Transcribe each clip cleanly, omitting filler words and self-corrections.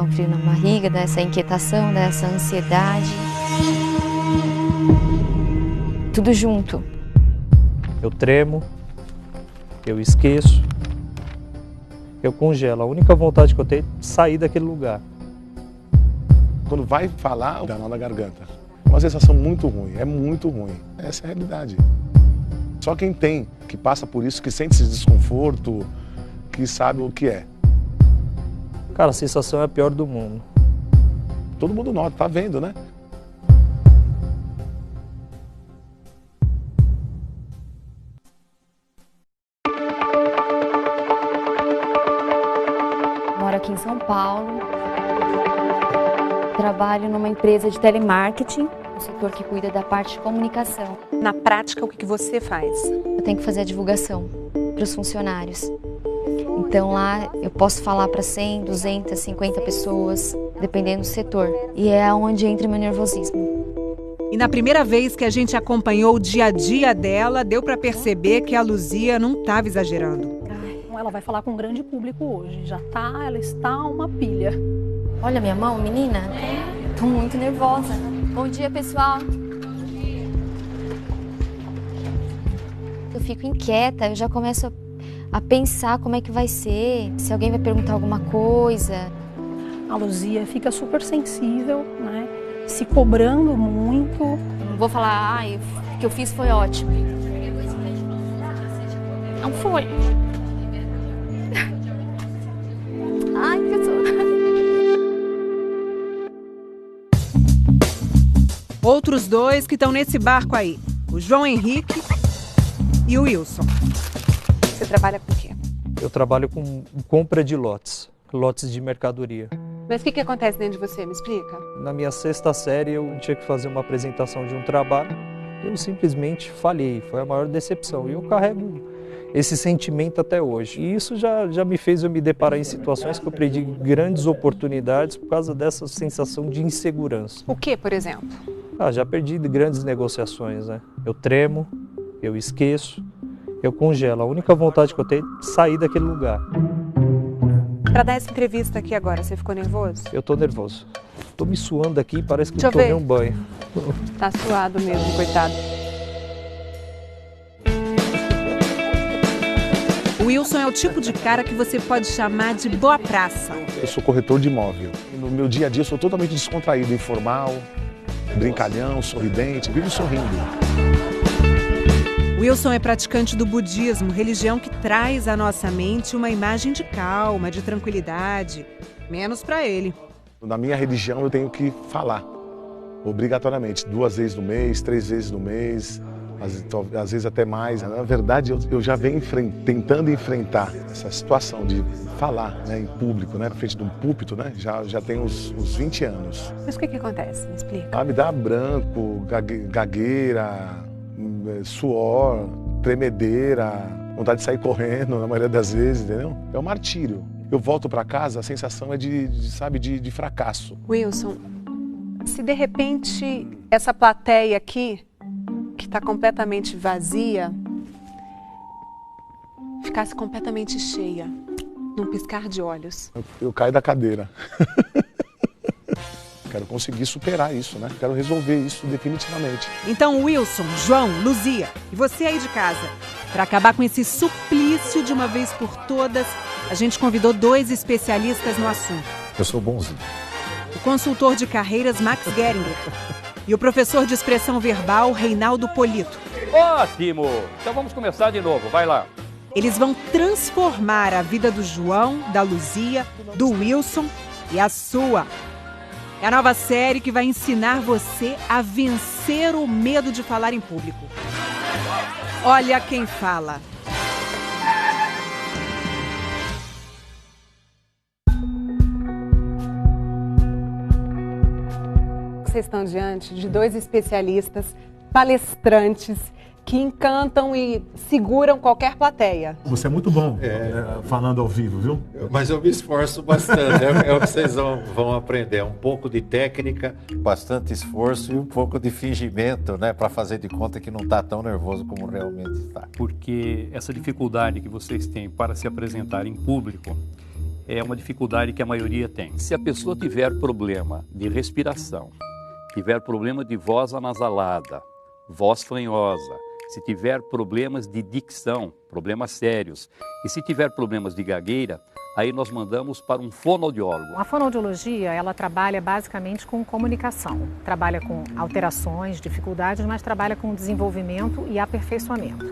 um frio na barriga, dá essa inquietação, dá essa ansiedade. Tudo junto. Eu tremo, eu esqueço, eu congelo. A única vontade que eu tenho é sair daquele lugar. Quando vai falar, dá nó na garganta. É uma sensação muito ruim, é muito ruim. Essa é a realidade. Só quem tem, que passa por isso, que sente esse desconforto, que sabe o que é. Cara, a sensação é a pior do mundo. Todo mundo nota, tá vendo, né? Moro aqui em São Paulo. Trabalho numa empresa de telemarketing, no setor que cuida da parte de comunicação. Na prática, o que você faz? Eu tenho que fazer a divulgação para os funcionários. Então lá eu posso falar para 100, 200, 50 pessoas, dependendo do setor. E é onde entra o meu nervosismo. E na primeira vez que a gente acompanhou o dia a dia dela, deu para perceber que a Luzia não estava exagerando. Ela vai falar com um grande público hoje. Ela está uma pilha. Olha minha mão, menina. Tô muito nervosa. Bom dia, pessoal. Eu fico inquieta, eu já começo a pensar como é que vai ser, se alguém vai perguntar alguma coisa. A Luzia fica super sensível, né? Se cobrando muito. Não vou falar, o que eu fiz foi ótimo. Não foi. Ai, pessoal. Outros dois que estão nesse barco aí, o João Henrique e o Wilson. Você trabalha com o quê? Eu trabalho com compra de lotes de mercadoria. Mas o que acontece dentro de você? Me explica. Na minha 6ª série eu tinha que fazer uma apresentação de um trabalho. Eu simplesmente falhei, foi a maior decepção. E eu carrego esse sentimento até hoje. E isso já me fez eu me deparar em situações que eu perdi grandes oportunidades por causa dessa sensação de insegurança. O que, por exemplo? Já perdi grandes negociações, né? Eu tremo, eu esqueço, eu congelo. A única vontade que eu tenho é sair daquele lugar. Para dar essa entrevista aqui agora, você ficou nervoso? Eu tô nervoso. Tô me suando aqui, parece que Deixa eu tomei um banho. Tá suado mesmo, coitado. O Wilson é o tipo de cara que você pode chamar de boa praça. Eu sou corretor de imóvel. No meu dia a dia eu sou totalmente descontraído, informal, brincalhão, sorridente, vivo sorrindo. Wilson é praticante do budismo, religião que traz à nossa mente uma imagem de calma, de tranquilidade, menos para ele. Na minha religião eu tenho que falar, obrigatoriamente, 2 vezes no mês, 3 vezes no mês, às vezes até mais. Na verdade eu já venho tentando enfrentar essa situação de falar, né, em público, né, na frente de um púlpito, né, já tem uns 20 anos. Mas o que acontece? Me explica. Me dá branco, gagueira, suor, tremedeira, vontade de sair correndo na maioria das vezes, entendeu? É um martírio. Eu volto para casa, a sensação é de fracasso. Wilson, se de repente essa plateia aqui, que está completamente vazia, ficasse completamente cheia, num piscar de olhos. Eu caio da cadeira. Quero conseguir superar isso, né? Quero resolver isso definitivamente. Então, Wilson, João, Luzia e você aí de casa, para acabar com esse suplício de uma vez por todas, a gente convidou 2 especialistas no assunto. Eu sou bonzinho. O consultor de carreiras Max Geringer e o professor de expressão verbal Reinaldo Polito. Ótimo! Então vamos começar de novo, vai lá. Eles vão transformar a vida do João, da Luzia, do Wilson e a sua. É a nova série que vai ensinar você a vencer o medo de falar em público. Olha quem fala. Vocês estão diante de 2 especialistas, palestrantes, que encantam e seguram qualquer plateia. Você é muito bom falando ao vivo, viu? Mas eu me esforço bastante, é o que vocês vão aprender. É um pouco de técnica, bastante esforço e um pouco de fingimento, né? Para fazer de conta que não está tão nervoso como realmente está. Porque essa dificuldade que vocês têm para se apresentar em público é uma dificuldade que a maioria tem. Se a pessoa tiver problema de respiração, tiver problema de voz anasalada, voz fanhosa, se tiver problemas de dicção, problemas sérios, e se tiver problemas de gagueira, aí nós mandamos para um fonoaudiólogo. A fonoaudiologia, ela trabalha basicamente com comunicação. Trabalha com alterações, dificuldades, mas trabalha com desenvolvimento e aperfeiçoamento.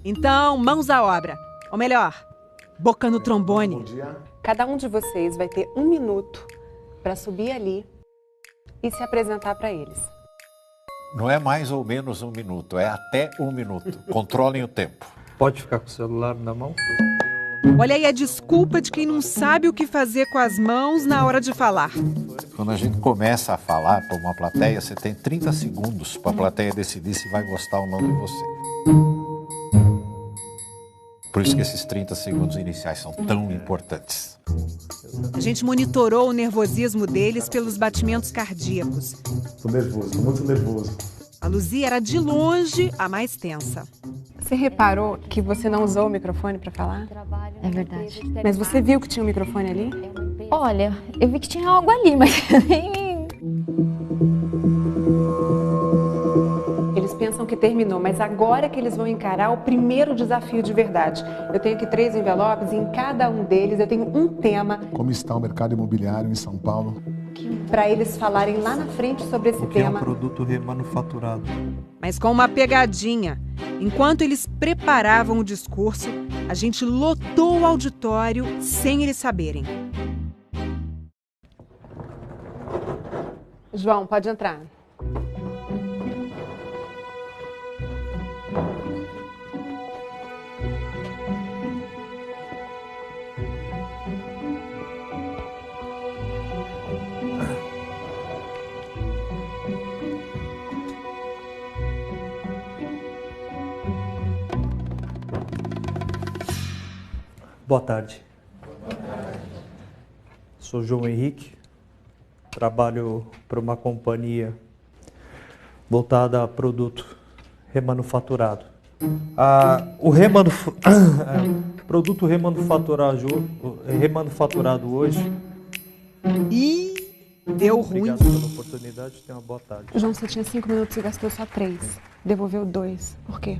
Então, mãos à obra. Ou melhor, boca no trombone. Bom dia. Cada um de vocês vai ter 1 minuto para subir ali e se apresentar para eles. Não é mais ou menos 1 minuto, é até 1 minuto. Controlem o tempo. Pode ficar com o celular na mão? Olha aí a desculpa de quem não sabe o que fazer com as mãos na hora de falar. Quando a gente começa a falar para uma plateia, você tem 30 segundos para a plateia decidir se vai gostar ou não de você. Por isso que esses 30 segundos iniciais são tão importantes. A gente monitorou o nervosismo deles pelos batimentos cardíacos. Tô nervoso, tô muito nervoso. A Luzia era de longe a mais tensa. Você reparou que você não usou o microfone para falar? É verdade. Mas você viu que tinha um microfone ali? Olha, eu vi que tinha algo ali, mas nem... Eles pensam que terminou, mas agora que eles vão encarar o primeiro desafio de verdade. Eu tenho aqui 3 envelopes e em cada um deles eu tenho um tema. Como está o mercado imobiliário em São Paulo? Para eles falarem lá na frente sobre esse tema. É um produto remanufaturado. Mas com uma pegadinha. Enquanto eles preparavam o discurso, a gente lotou o auditório sem eles saberem. João, pode entrar. Boa tarde. Sou João Henrique, trabalho para uma companhia voltada a produto remanufaturado. O produto remanufaturado hoje. E deu ruim. Obrigado pela oportunidade, tenha uma boa tarde. João, você tinha 5 minutos e gastou só 3. Devolveu 2. Por quê?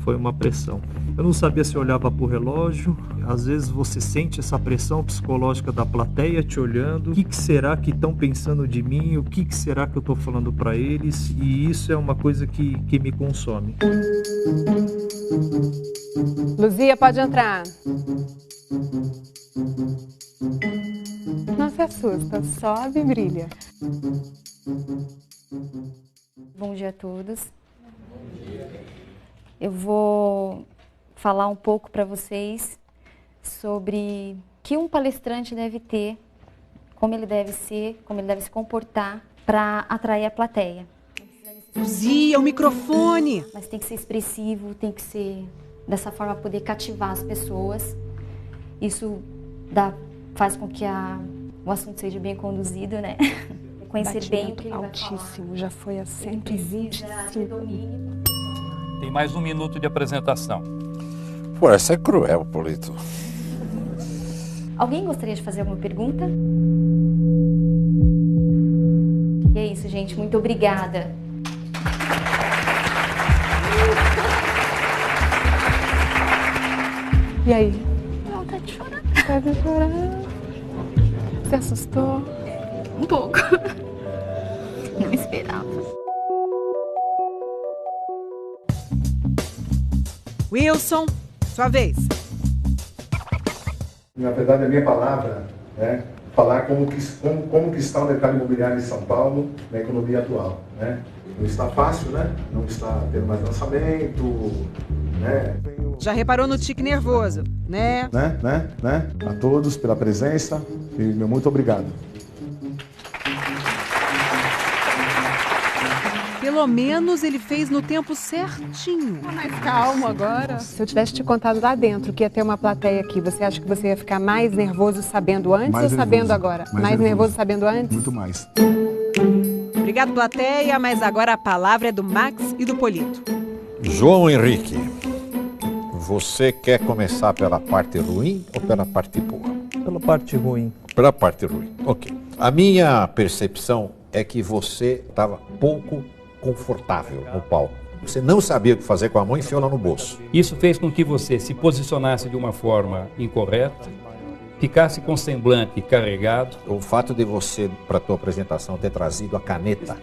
Foi uma pressão. Eu não sabia se eu olhava para o relógio. Às vezes você sente essa pressão psicológica da plateia te olhando. O que será que estão pensando de mim? O que será que eu estou falando para eles? E isso é uma coisa que me consome. Luzia, pode entrar. Não se assusta, sobe e brilha. Bom dia a todos. Eu vou falar um pouco para vocês sobre o que um palestrante deve ter, como ele deve ser, como ele deve se comportar para atrair a plateia. Luzia, o microfone! Mas tem que ser expressivo, tem que ser dessa forma poder cativar as pessoas. Isso faz com que o assunto seja bem conduzido, né? Conhecer bem o que ele vai falar. Altíssimo, já foi a 125. Tem mais 1 minuto de apresentação. Pô, essa é cruel, Polito. Alguém gostaria de fazer alguma pergunta? E é isso, gente. Muito obrigada. E aí? Vontade de chorar. Tá de chorar. Se assustou? Um pouco. Não esperava. Wilson, sua vez. Na verdade, a minha palavra é falar como que está o mercado imobiliário em São Paulo na economia atual. Né? Não está fácil, né? Não está tendo mais lançamento, né? Já reparou no tique nervoso, né? A todos pela presença e meu muito obrigado. Pelo menos ele fez no tempo certinho. Tá mais calmo agora. Se eu tivesse te contado lá dentro que ia ter uma plateia aqui, você acha que você ia ficar mais nervoso sabendo antes ou sabendo agora? Mais nervoso sabendo antes? Muito mais. Obrigado, plateia, mas agora a palavra é do Max e do Polito. João Henrique, você quer começar pela parte ruim ou pela parte boa? pela parte ruim. Pela parte ruim, ok. A minha percepção é que você estava pouco confortável no palco. Você não sabia o que fazer com a mão e enfiou ela no bolso. Isso fez com que você se posicionasse de uma forma incorreta, ficasse com semblante carregado. O fato de você, para a tua apresentação, ter trazido a caneta,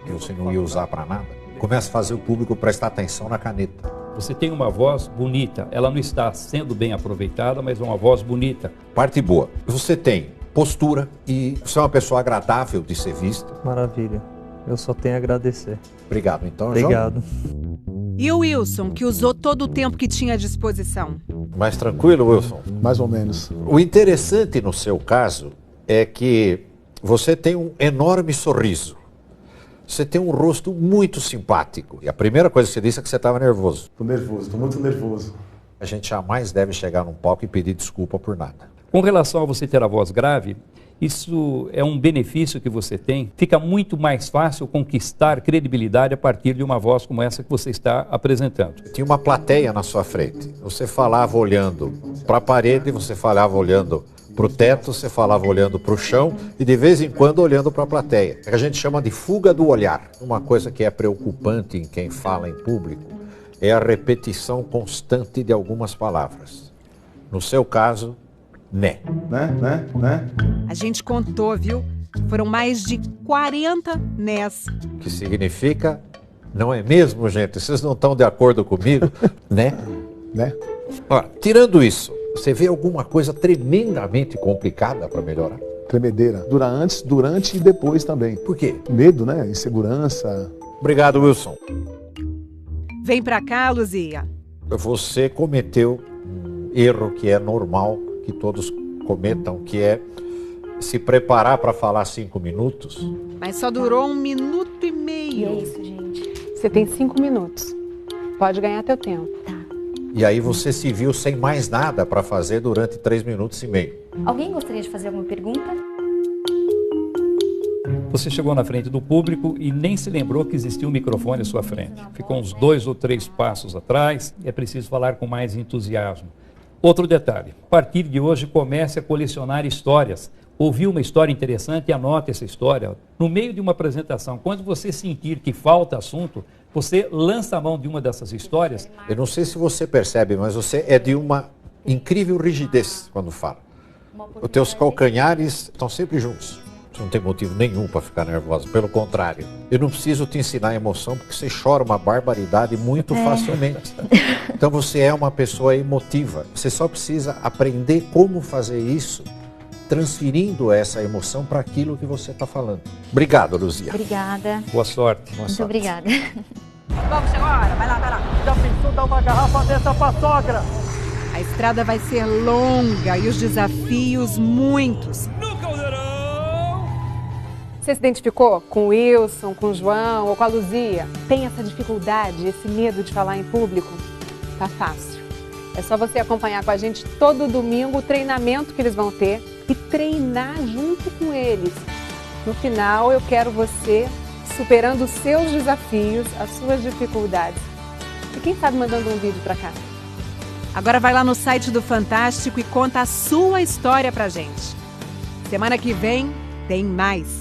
que você não ia usar para nada, começa a fazer o público prestar atenção na caneta. Você tem uma voz bonita, ela não está sendo bem aproveitada, mas é uma voz bonita. Parte boa, você tem postura e você é uma pessoa agradável de ser vista. Maravilha, eu só tenho a agradecer. Obrigado, então. Obrigado. E o Wilson, que usou todo o tempo que tinha à disposição? Mais tranquilo, Wilson? Mais ou menos. O interessante no seu caso é que você tem um enorme sorriso. Você tem um rosto muito simpático. E a primeira coisa que você disse é que você estava nervoso. Tô nervoso, tô muito nervoso. A gente jamais deve chegar num palco e pedir desculpa por nada. Com relação a você ter a voz grave, isso é um benefício que você tem. Fica muito mais fácil conquistar credibilidade a partir de uma voz como essa que você está apresentando. Tinha uma plateia na sua frente. Você falava olhando para a parede, você falava olhando para o teto, você falava olhando para o chão e de vez em quando olhando para a plateia. A gente chama de fuga do olhar. Uma coisa que é preocupante em quem fala em público é a repetição constante de algumas palavras. No seu caso, né. A gente contou, viu? Foram mais de 40 nés. Que significa, não é mesmo, gente? Vocês não estão de acordo comigo, né? Ora, tirando isso, você vê alguma coisa tremendamente complicada para melhorar? Tremedeira. Dura antes, durante e depois também. Por quê? Medo, né? Insegurança. Obrigado, Wilson. Vem pra cá, Luzia. Você cometeu um erro que é normal que todos cometam, que é se preparar para falar 5 minutos. Mas só durou 1 minuto e meio. E é isso, gente. Você tem 5 minutos. Pode ganhar teu tempo. Tá. E aí você se viu sem mais nada para fazer durante 3 minutos e meio. Alguém gostaria de fazer alguma pergunta? Você chegou na frente do público e nem se lembrou que existia um microfone à sua frente. Ficou uns 2 ou 3 passos atrás e é preciso falar com mais entusiasmo. Outro detalhe, a partir de hoje comece a colecionar histórias. Ouviu uma história interessante e anote essa história. No meio de uma apresentação, quando você sentir que falta assunto, você lança a mão de uma dessas histórias. Eu não sei se você percebe, mas você é de uma incrível rigidez quando fala. Os teus calcanhares estão sempre juntos. Você não tem motivo nenhum para ficar nervosa, pelo contrário. Eu não preciso te ensinar emoção porque você chora uma barbaridade muito facilmente. Então você é uma pessoa emotiva. Você só precisa aprender como fazer isso, transferindo essa emoção para aquilo que você está falando. Obrigado, Luzia. Obrigada. Boa sorte. Muito obrigada. Vamos agora, vai lá. Já pensou dar uma garrafa dessa pra sogra? A estrada vai ser longa e os desafios muitos. Você se identificou com o Wilson, com o João ou com a Luzia? Tem essa dificuldade, esse medo de falar em público? Tá fácil. É só você acompanhar com a gente todo domingo o treinamento que eles vão ter e treinar junto com eles. No final, eu quero você superando os seus desafios, as suas dificuldades. E quem sabe mandando um vídeo pra cá? Agora vai lá no site do Fantástico e conta a sua história pra gente. Semana que vem tem mais.